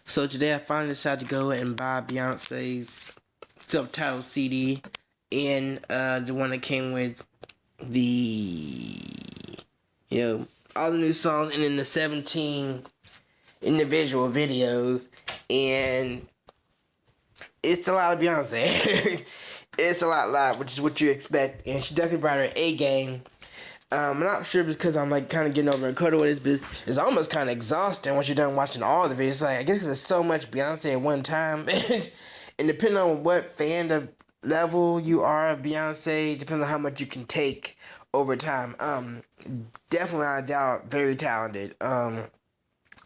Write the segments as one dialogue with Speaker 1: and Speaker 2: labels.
Speaker 1: So today I finally decided to go and buy Beyonce's self-titled CD and the one that came with the all the new songs and then the 17 individual videos, and it's a lot of Beyonce. It's a lot, which is what you expect, and she definitely brought her A game. I'm not sure because I'm like kind of getting over a cuddle with this, but it's almost kind of exhausting once you're done watching all the videos. Like, I guess because there's so much Beyonce at one time, and depending on what fandom level you are of Beyonce, depends on how much you can take over time. Definitely, I doubt, very talented.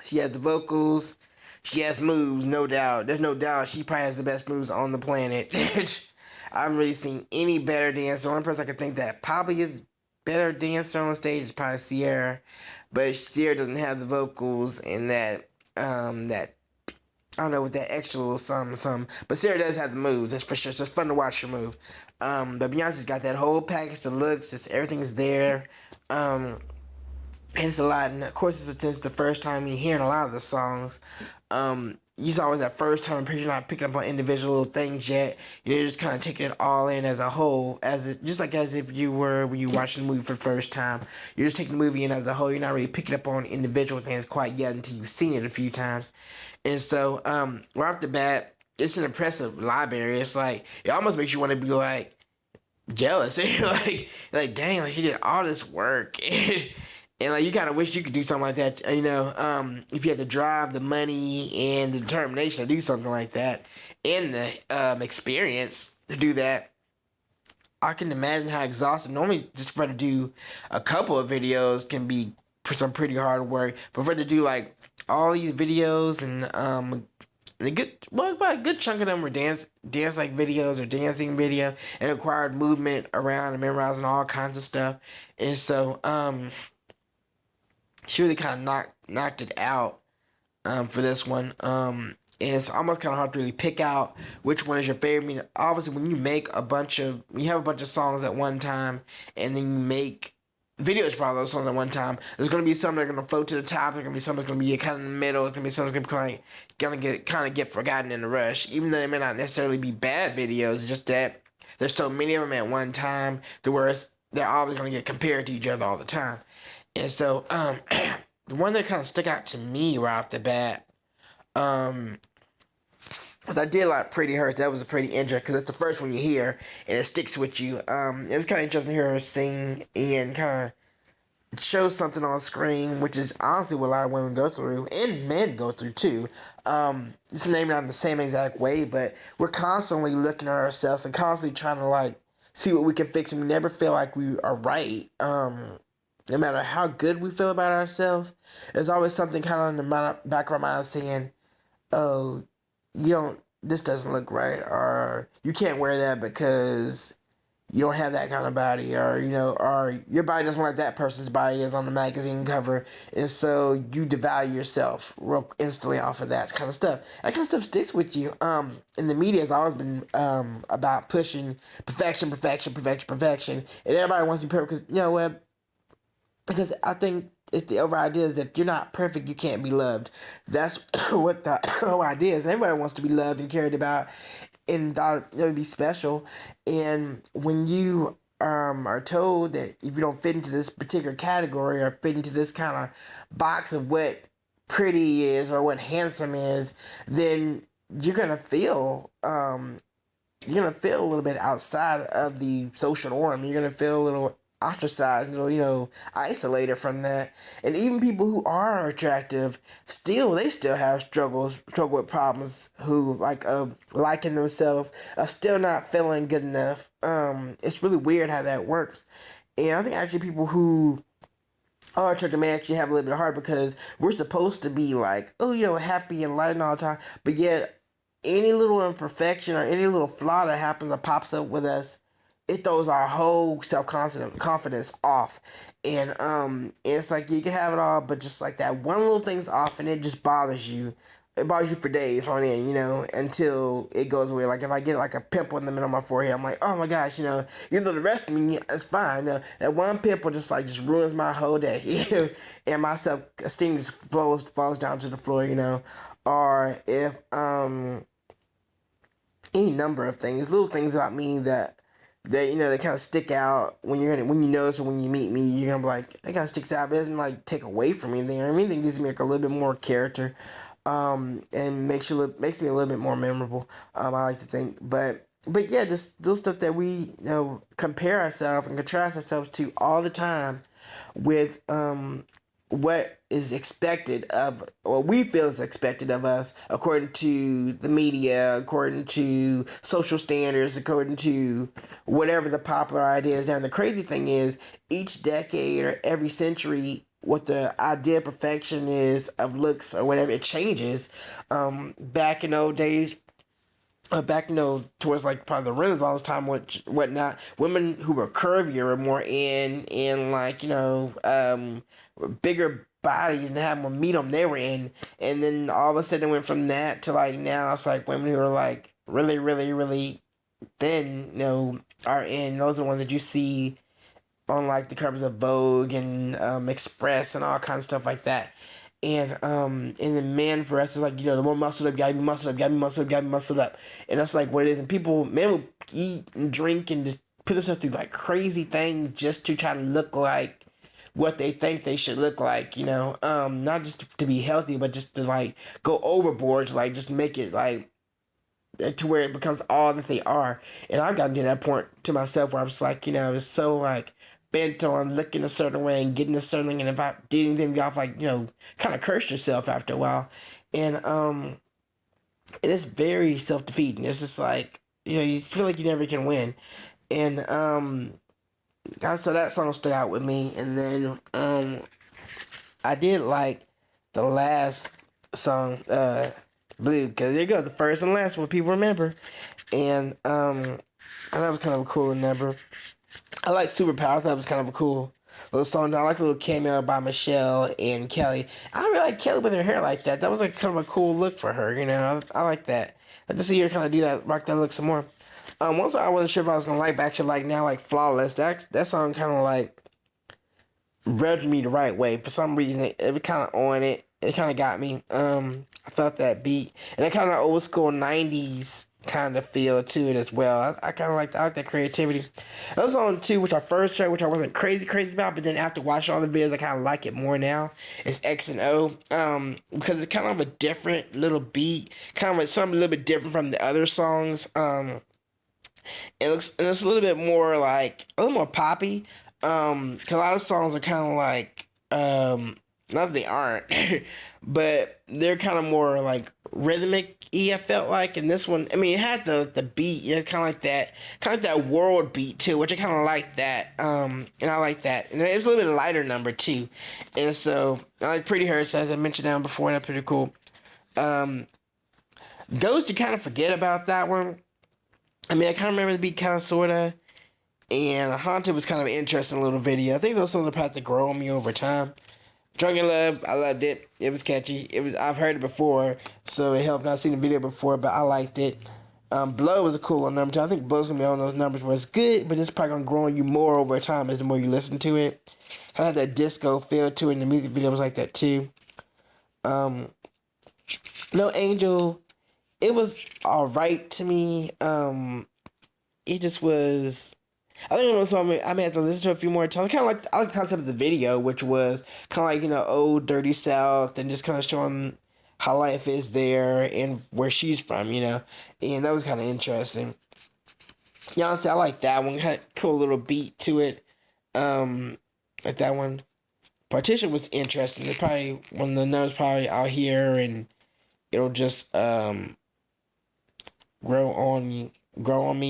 Speaker 1: She has the vocals, she has moves, no doubt. There's no doubt she probably has the best moves on the planet. I haven't really seen any better dancer. The only person I can think that probably is better dancer on stage is probably Sierra, but Sierra doesn't have the vocals and that I don't know, with that extra little something. But Sierra does have the moves, that's for sure. So it's fun to watch her move. But Beyonce's got that whole package, the looks, just everything's there. And it's a lot, and of course it's the first time you're hearing a lot of the songs. You saw always that first time, you're not picking up on individual little things yet. You're just kind of taking it all in as a whole, just like as if you were when you watching the movie for the first time. You're just taking the movie in as a whole. You're not really picking up on individual things quite yet until you've seen it a few times. And so, right off the bat, it's an impressive library. It's like it almost makes you want to be like jealous, like dang, like she did all this work. And like you kind of wish you could do something like that, if you had the drive, the money, and the determination to do something like that, and the experience to do that. I can imagine how exhausting. Normally, just for her to do a couple of videos can be some pretty hard work, but for her to do like all these videos and about a good chunk of them were dance like videos or dancing video and required movement around and memorizing all kinds of stuff, and so she really kind of knocked it out for this one. And it's almost kind of hard to really pick out which one is your favorite. I mean, obviously, when you have a bunch of songs at one time, and then you make videos for all those songs at one time, there's going to be some that are going to float to the top. There's going to be some that's going to be kind of in the middle. There's going to be some that's going to get forgotten in the rush, even though they may not necessarily be bad videos. It's just that there's so many of them at one time to where they're always going to get compared to each other all the time. And so, the one that kind of stuck out to me right off the bat, was I did like Pretty Hurts. That was a pretty interesting, because it's the first one you hear, and it sticks with you. It was kind of interesting to hear her sing and kind of show something on screen, which is honestly what a lot of women go through, and men go through too. It's maybe not in the same exact way, but we're constantly looking at ourselves and constantly trying to like see what we can fix, and we never feel like we are right. No matter how good we feel about ourselves, there's always something kind of in the back of our mind saying, oh, this doesn't look right, or you can't wear that because you don't have that kind of body, or your body doesn't look like that person's body is on the magazine cover, and so you devalue yourself real instantly off of that kind of stuff. That kind of stuff sticks with you. And the media has always been about pushing perfection, and everybody wants to be perfect, because I think it's the overall idea is that if you're not perfect, you can't be loved. That's what the whole idea is. Everybody wants to be loved and cared about and thought it would be special. And when you are told that if you don't fit into this particular category or fit into this kind of box of what pretty is or what handsome is, then you're gonna feel a little bit outside of the social norm. You're gonna feel a little ostracized, isolated from that. And even people who are attractive, they still have struggle with problems, who liking themselves, are still not feeling good enough. It's really weird how that works. And I think actually people who are attractive may actually have a little bit hard, because we're supposed to be like, happy and light all the time, but yet any little imperfection or any little flaw that happens or pops up with us, it throws our whole self-confidence off. And it's like you can have it all, but just like that one little thing's off and it just bothers you. it bothers you for days on end, you know, until it goes away. Like if I get like a pimple in the middle of my forehead, I'm like, oh my gosh, you know, even though the rest of me is fine, that one pimple just ruins my whole day, you know, and my self esteem just falls down to the floor, you know, or if any number of things, little things about me that you know, they kind of stick out when when you notice or when you meet me, you're gonna be like, that kind of sticks out, but it doesn't like take away from anything. I mean, it gives me like a little bit more character, and makes me a little bit more memorable. I like to think, but yeah, just those stuff that we, you know, compare ourselves and contrast ourselves to all the time with what is expected of, or we feel is expected of us, according to the media, according to social standards, according to whatever the popular idea is. Now, the crazy thing is, each decade or every century, what the idea of perfection is of looks or whatever, it changes. Back in old days, back, you know, towards like probably the Renaissance time, whatnot, women who were curvier were more in like, you know, bigger body and have more meat on, they were in. And then all of a sudden it went from that to like now it's like women who are like really, really, really thin, you know, are in. Those are the ones that you see on like the covers of Vogue and Express and all kinds of stuff like that. And the men for us is like, you know, the more muscled up, gotta be muscled up, gotta be muscled up, gotta be muscled up. And that's like what it is. And men will eat and drink and just put themselves through like crazy things just to try to look like what they think they should look like, you know. Not just to be healthy, but just to like go overboard, to like just make it like to where it becomes all that they are. And I've gotten to that point to myself where I'm just like, you know, it's so like bent on looking a certain way and getting a certain thing, and if I did anything off, like, you know, kind of curse yourself after a while. And it's very self-defeating. It's just like, you know, you feel like you never can win. And so that song stood out with me. And then I did like the last song, Blue, because there goes the first and last one people remember. And that was kind of a cool number. I like Superpower. I thought it was kind of a cool little song. I like a little cameo by Michelle and Kelly. I don't really like Kelly with her hair like that. That was like kind of a cool look for her, you know. I like that. I just see her kind of do that, rock that look some more. One song I wasn't sure if I was gonna like, but actually like now, like Flawless. That song kind of like rubbed me the right way. For some reason, it was kind of on it. It kind of got me. I felt that beat, and that kind of old school '90s kind of feel to it as well. I kind of like that creativity. Another song too, which I first heard, which I wasn't crazy about, but then after watching all the videos, I kind of like it more now. Is X and O, because it's kind of a different little beat, kind of like something a little bit different from the other songs. It's a little bit more like a little more poppy. Cause a lot of songs are kind of like not that they aren't, but they're kind of more like rhythmic-y, I felt like. And this one, I mean, it had the beat, you know, kind of like that world beat too, which I kind of like that. And I like that. And it was a little bit lighter number too. And so I like Pretty Hurts, as I mentioned down before. That's pretty cool. Ghost, you kind of forget about that one. I mean, I kind of remember the beat, kind of, sort of. And Haunted was kind of an interesting little video. I think those songs are about to grow on me over time. Drunken Love, I loved it. It was catchy. I've heard it before, so it helped. I've seen the video before, but I liked it. Blow was a cool little number too. I think Blow's gonna be on those numbers where it's good, but it's probably gonna grow on you more over time as the more you listen to it. Kind of had that disco feel to it, and the music video was like that too. No Angel, it was alright to me. It just was. I think it was something I may have to listen to a few more times. I like the concept of the video, which was kind of like, you know, old dirty South, and just kind of showing how life is there and where she's from, you know, and that was kind of interesting. Yeah, honestly, I like that one. Had a cool little beat to it. Like that one. Partition was interesting. It's probably one of the numbers probably out here, and it'll just grow on me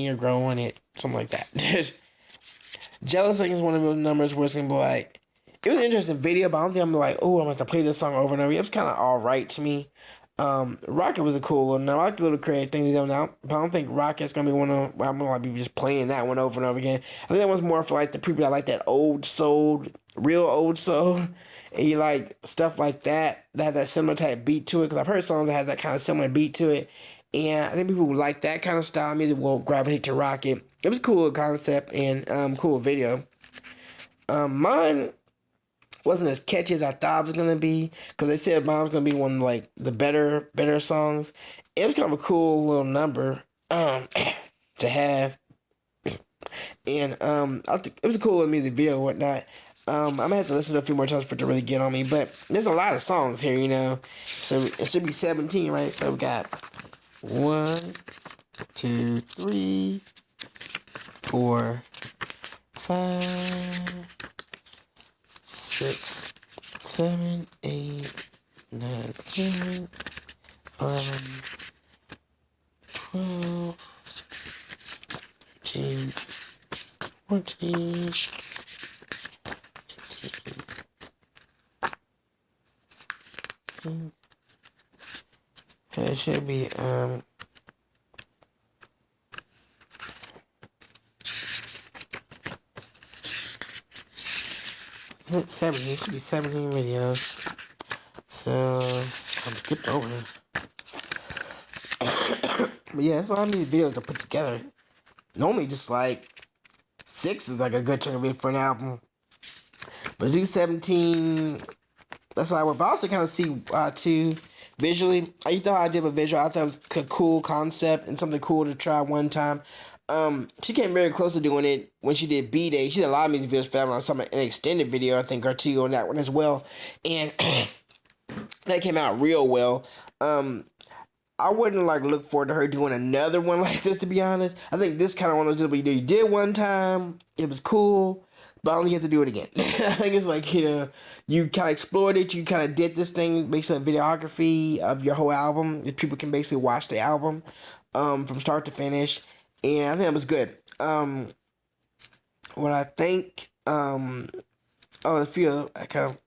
Speaker 1: or grow on it, something like that. Jealous Thing is one of those numbers where it's gonna be like, it was an interesting video, but I don't think I'm like, oh, I'm gonna have to play this song over and over. It was kind of alright to me. Rocket was a cool little number. I like the little creative things they do now, but I don't think Rocket's gonna be one of I'm gonna be just playing that one over and over again. I think that one's more for like the people that like that old soul, real old soul, and you like stuff like that have that similar type beat to it. Because I've heard songs that have that kind of similar beat to it, and I think people who like that kind of style maybe will gravitate to Rocket. It was a cool concept and cool video. Mine wasn't as catchy as I thought it was gonna be because they said mine was gonna be one of like the better songs. It was kind of a cool little number to have, and I think it was a cool little music video and whatnot. I'm gonna have to listen to it a few more times for it to really get on me, but there's a lot of songs here, you know. So it should be 17, right? So we got 1, 2, 3, 4, 5, 6, 7, 8, 9, 10, 11, 12, 13, 14, 15. It should be 17. It should be 17 videos. So I'm skipped over. But yeah, that's a lot of these videos to put together. Normally just like 6 is like a good chunk of it for an album. But to do 17, that's what I would. But I also kind of see too visually. I thought I did with visual. I thought it was a cool concept and something cool to try one time. She came very close to doing it when she did B-Day. She did a lot of music videos for that one. An extended video, I think, or two on that one as well. And that came out real well. I wouldn't like look forward to her doing another one like this, to be honest. I think this kind of one of those you did one time, it was cool, but I don't think you have to do it again. I think it's like, you know, you kind of explored it, you kind of did this thing, basically a videography of your whole album. If people can basically watch the album from start to finish, and I think it was good. What I think, I feel I kind of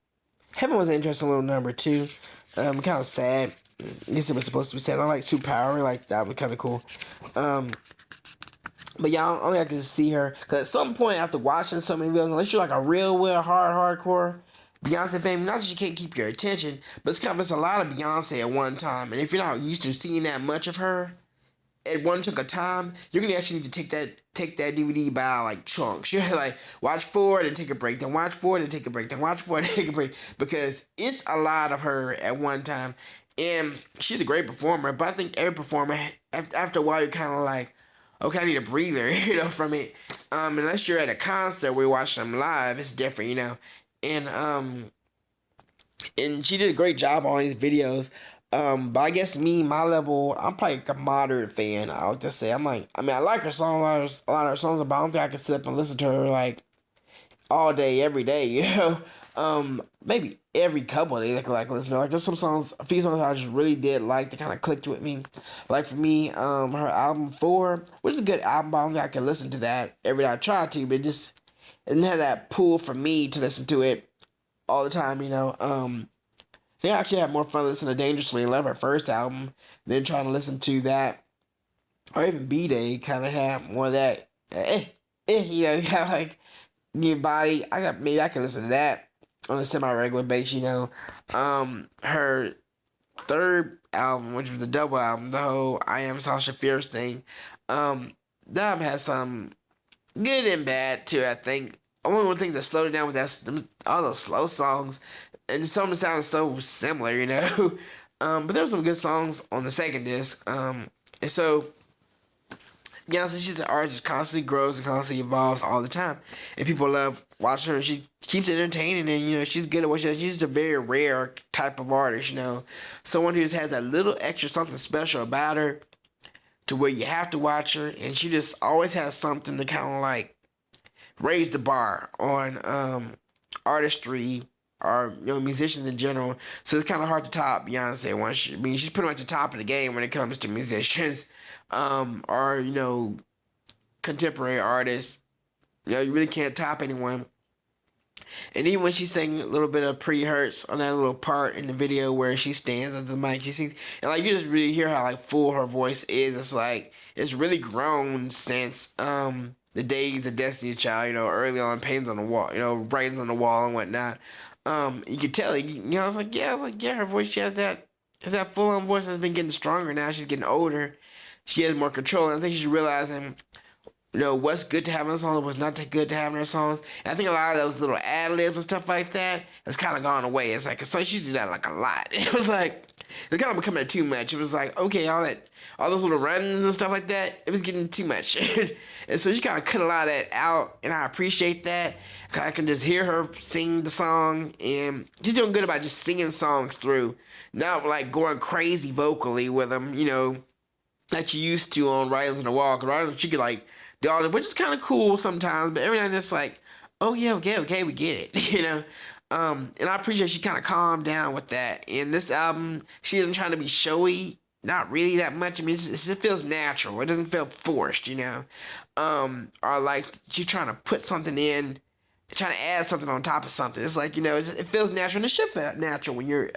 Speaker 1: Heaven was an interesting little number too. Kind of sad. I guess it was supposed to be sad. I like Superpower, like that was kind of cool. But yeah, only I can see her because at some point after watching so many videos, unless you're like a real hardcore Beyonce fan, not that you can't keep your attention, but it's kind of just a lot of Beyonce at one time, and if you're not used to seeing that much of her at one chunk of time, you're gonna actually need to take that DVD by like chunks. You're like watch 4, then take a break, then watch 4, then take a break, then watch 4, then take a break, because it's a lot of her at one time. And she's a great performer, but I think every performer, after a while, you're kind of like, okay, I need a breather, you know, from it. Unless you're at a concert where you watch them live, it's different, you know. And she did a great job on these videos. But I guess my level, I'm probably a moderate fan. I would just say I like her song, a lot of her songs, but I don't think I can sit up and listen to her like all day, every day, you know. Maybe every couple of days I could like listen to her. Like there's some songs, a few songs I just really did like that kind of clicked with me. Like for me, her album 4, which is a good album, but I don't think I can listen to that every day. I try to, but it didn't have that pull for me to listen to it all the time, you know. I think I actually had more fun listening to Dangerously in Love, her first album, than trying to listen to that, or even B-Day kind of had more of that, you know, kind of like your body. Maybe I can listen to that on a semi-regular basis, you know. Her third album, which was the double album, the whole I Am Sasha Fierce thing, that album has some good and bad too, I think. One of the things that slowed it down was all those slow songs, and some of them sounded so similar, you know. But there were some good songs on the second disc. And so, yeah, so she's an artist, constantly grows and constantly evolves all the time, and people love watching her. She keeps entertaining, and you know she's good at what she does. She's just a very rare type of artist, you know, someone who just has that little extra something special about her, to where you have to watch her, and she just always has something to kind of like raise the bar on artistry, or you know, musicians in general. So it's kind of hard to top Beyonce once she's pretty much the top of the game when it comes to musicians, or you know, contemporary artists. You know, you really can't top anyone. And even when she sang a little bit of Pretty Hurts on that little part in the video where she stands at the mic, she sings, and like you just really hear how like full her voice is. It's like it's really grown since the days of Destiny Child, you know, early on, paintings on the wall, you know, writings on the wall and whatnot. You could tell, you know, I was like, yeah, her voice, she has that full on voice that's been getting stronger now. She's getting older. She has more control, and I think she's realizing, you know, what's good to have in a song, what's not that good to have in her songs. And I think a lot of those little ad libs and stuff like that has kind of gone away. It's like, so she did that like a lot. It was like, it's kind of becoming too much. It was like, okay, all those little runs and stuff like that, it was getting too much. And so she kind of cut a lot of that out, and I appreciate that. I can just hear her sing the song, and she's doing good about just singing songs through, not like going crazy vocally with them, you know, like she used to on Writings on the Wall. Cause she could like do all that, which is kind of cool sometimes, but every time it's like, oh yeah, okay, we get it, you know. And I appreciate she kind of calmed down with that. And this album, she isn't trying to be showy, not really that much. I mean, it just feels natural. It doesn't feel forced, you know. Or like she's trying to put something in, trying to add something on top of something. It's like, you know, it feels natural, and it should feel natural when you're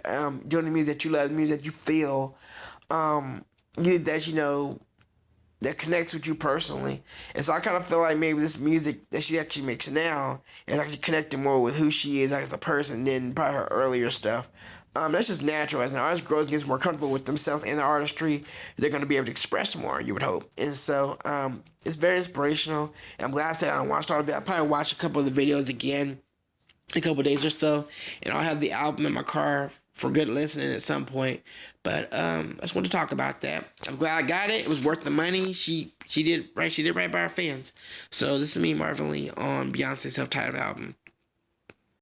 Speaker 1: doing the music that you love, the music that you feel, that you know, that connects with you personally. And so I kind of feel like maybe this music that she actually makes now is actually connecting more with who she is as a person than probably her earlier stuff. That's just natural. As an artist grows and gets more comfortable with themselves and their artistry, they're going to be able to express more, you would hope. And so it's very inspirational. And I'm glad I said I don't watch all of it. I'll probably watch a couple of the videos again in a couple of days or so. And I'll have the album in my car for good listening at some point. But I just want to talk about that. I'm glad I got it. It was worth the money. She did right. She did right by her fans. So this is me, Marvin Lee, on Beyonce's self-titled album.